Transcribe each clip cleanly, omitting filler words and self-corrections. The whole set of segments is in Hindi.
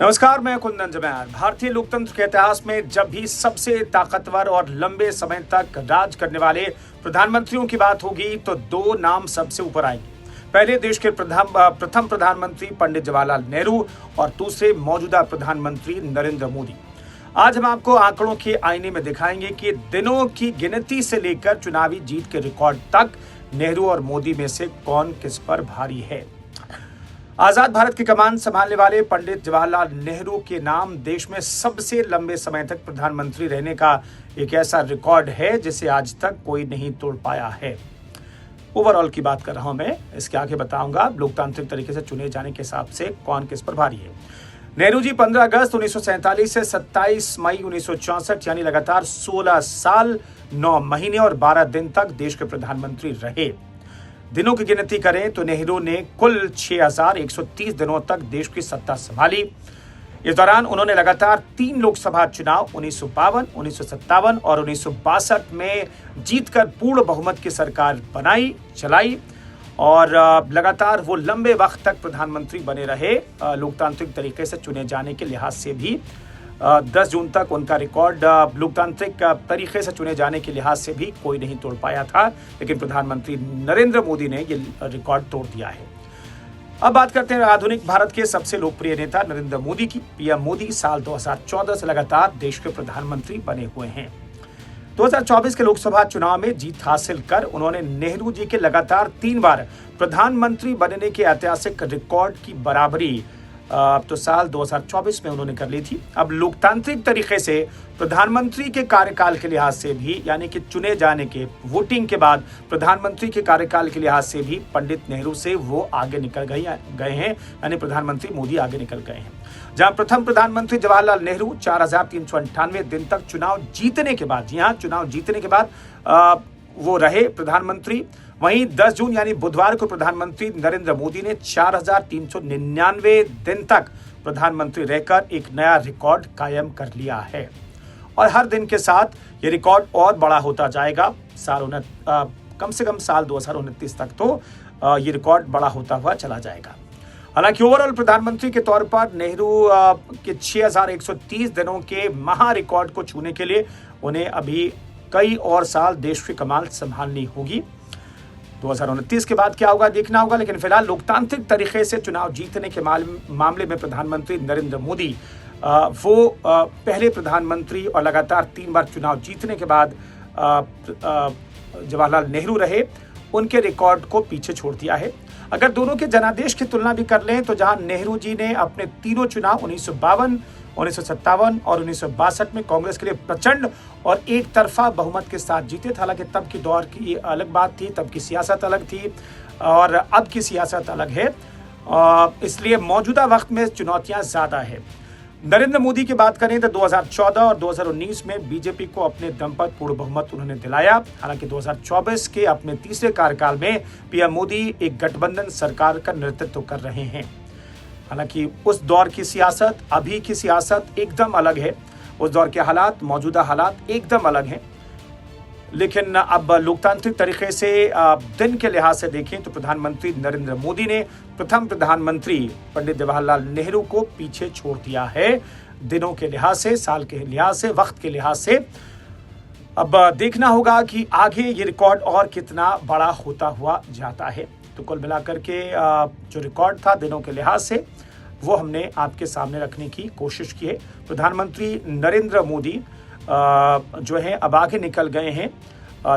नमस्कार, मैं कुंदन जमैर। भारतीय लोकतंत्र के इतिहास में जब भी सबसे ताकतवर और लंबे समय तक राज करने वाले प्रधानमंत्रियों की बात होगी तो दो नाम सबसे ऊपर आएंगे। पहले देश के प्रथम प्रधानमंत्री पंडित जवाहरलाल नेहरू और दूसरे मौजूदा प्रधानमंत्री नरेंद्र मोदी। आज हम आपको आंकड़ों के आईने में दिखाएंगे कि दिनों की गिनती से लेकर चुनावी जीत के रिकॉर्ड तक नेहरू और मोदी में से कौन किस पर भारी है। आजाद भारत की कमान संभालने वाले पंडित जवाहरलाल नेहरू के नाम देश में सबसे लंबे समय तक प्रधानमंत्री रहने का एक ऐसा रिकॉर्ड है जिसे आज तक कोई नहीं तोड़ पाया है। ओवरऑल की बात कर रहा हूं मैं, इसके आगे बताऊंगा लोकतांत्रिक तरीके से चुने जाने के हिसाब से कौन किस पर भारी है। नेहरू जी 15 अगस्त 1947 से 27 मई 1964 यानी लगातार 16 साल 9 महीने और 12 दिन तक देश के प्रधानमंत्री रहे। दिनों की गिनती करें तो नेहरू ने कुल 6130 दिनों तक देश की सत्ता संभाली। इस दौरान उन्होंने लगातार 3 लोकसभा चुनाव 1952, 1957 और 1962 में जीतकर पूर्ण बहुमत की सरकार बनाई, चलाई और लगातार वो लंबे वक्त तक प्रधानमंत्री बने रहे। लोकतांत्रिक तरीके से चुने जाने के लिहाज से भी 10 जून तक उनका रिकॉर्ड लोकतांत्रिक तरीके से चुने जाने के लिहाज से भी कोई नहीं तोड़ पाया था, लेकिन प्रधानमंत्री नरेंद्र मोदी ने ये रिकॉर्ड तोड़ दिया है। अब बात करते हैं आधुनिक भारत के सबसे लोकप्रिय नेता नरेंद्र मोदी की। पीएम मोदी साल 2014 से लगातार देश के प्रधानमंत्री बने हुए हैं। 2024 के लोकसभा चुनाव में जीत हासिल कर उन्होंने नेहरू जी के लगातार 3 बार प्रधानमंत्री बनने के ऐतिहासिक रिकॉर्ड की बराबरी तो साल 2024 में उन्होंने कर ली थी। अब लोकतांत्रिक तरीके से प्रधानमंत्री के कार्यकाल के लिहाज से भी, यानी कि चुने जाने के वोटिंग के बाद प्रधानमंत्री के कार्यकाल के लिहाज से भी पंडित नेहरू से वो आगे निकल गए हैं, यानी प्रधानमंत्री मोदी आगे निकल गए हैं। जहां प्रथम प्रधानमंत्री जवाहरलाल नेहरू 4398 दिन तक चुनाव जीतने के बाद, जी हाँ, चुनाव जीतने के बाद वो रहे प्रधानमंत्री। वहीं 10 जून यानी बुधवार को प्रधानमंत्री नरेंद्र मोदी ने 4399 दिन तक प्रधानमंत्री रहकर एक नया रिकॉर्ड कायम कर लिया है और हर दिन के साथ ये रिकॉर्ड और बड़ा होता जाएगा। कम से कम साल 2029 तक तो ये रिकॉर्ड बड़ा होता हुआ चला जाएगा। हालांकि ओवरऑल प्रधानमंत्री के तौर पर नेहरू के 6130 दिनों के महा रिकॉर्ड को छूने के लिए उन्हें अभी कई और साल देश की कमान संभालनी होगी। 2029 के बाद क्या होगा देखना होगा, लेकिन फिलहाल लोकतांत्रिक तरीके से चुनाव जीतने के मामले में प्रधानमंत्री नरेंद्र मोदी वो पहले प्रधानमंत्री और लगातार 3 बार चुनाव जीतने के बाद जवाहरलाल नेहरू रहे, उनके रिकॉर्ड को पीछे छोड़ दिया है। अगर दोनों के जनादेश की तुलना भी कर लें तो जहां नेहरू जी ने अपने तीनों चुनाव 1952, 1957 और 1962 में कांग्रेस के लिए प्रचंड और एक तरफा बहुमत के साथ जीते थे। हालांकि तब की दौर की अलग बात थी, तब की सियासत अलग थी और अब की सियासत अलग है, इसलिए मौजूदा वक्त में चुनौतियां ज़्यादा है। नरेंद्र मोदी की बात करें तो 2014 और 2019 में बीजेपी को अपने दम पर पूर्ण बहुमत उन्होंने दिलाया। हालांकि 2024 के अपने तीसरे कार्यकाल में पीएम मोदी एक गठबंधन सरकार का नेतृत्व कर रहे हैं। हालांकि उस दौर की सियासत, अभी की सियासत एकदम अलग है, उस दौर के हालात, मौजूदा हालात एकदम अलग हैं। लेकिन अब लोकतांत्रिक तरीके से दिन के लिहाज से देखें तो प्रधानमंत्री नरेंद्र मोदी ने प्रथम प्रधानमंत्री पंडित जवाहरलाल नेहरू को पीछे छोड़ दिया है, दिनों के लिहाज से, साल के लिहाज से, वक्त के लिहाज से। अब देखना होगा कि आगे ये रिकॉर्ड और कितना बड़ा होता हुआ जाता है। तो कुल मिलाकर के जो रिकॉर्ड था दिनों के लिहाज से वो हमने आपके सामने रखने की कोशिश की है। प्रधानमंत्री नरेंद्र मोदी जो है अब आगे निकल गए हैं,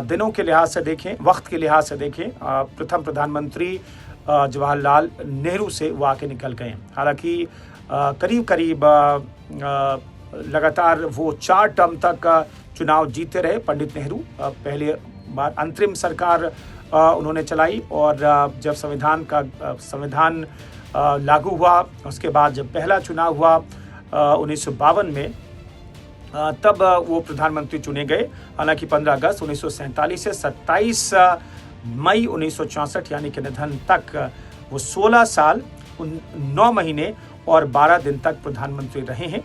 दिनों के लिहाज से देखें, वक्त के लिहाज से देखें, प्रथम प्रधानमंत्री जवाहरलाल नेहरू से वो आगे निकल गए हैं। हालांकि करीब करीब लगातार वो 4 टर्म तक चुनाव जीते रहे पंडित नेहरू। पहले बार अंतरिम सरकार उन्होंने चलाई और जब संविधान लागू हुआ, उसके बाद जब पहला चुनाव हुआ 1952 में, तब वो प्रधानमंत्री चुने गए। हालांकि 15 अगस्त 1947 से 27 मई 1964 यानी कि निधन तक वो 16 साल 9 महीने और 12 दिन तक प्रधानमंत्री रहे हैं।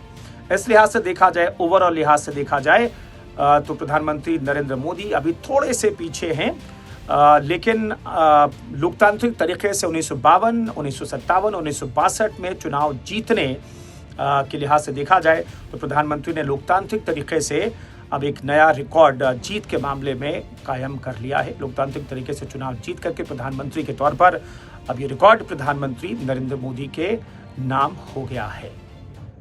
इस लिहाज से देखा जाए, ओवरऑल लिहाज से देखा जाए तो प्रधानमंत्री नरेंद्र मोदी अभी थोड़े से पीछे हैं, लेकिन लोकतांत्रिक तरीके से 1952, 1957, 1962 में चुनाव जीतने के लिहाज से देखा जाए तो प्रधानमंत्री ने लोकतांत्रिक तरीके से अब एक नया रिकॉर्ड जीत के मामले में कायम कर लिया है। लोकतांत्रिक तरीके से चुनाव जीत करके प्रधानमंत्री के तौर पर अब ये रिकॉर्ड प्रधानमंत्री नरेंद्र मोदी के नाम हो गया है।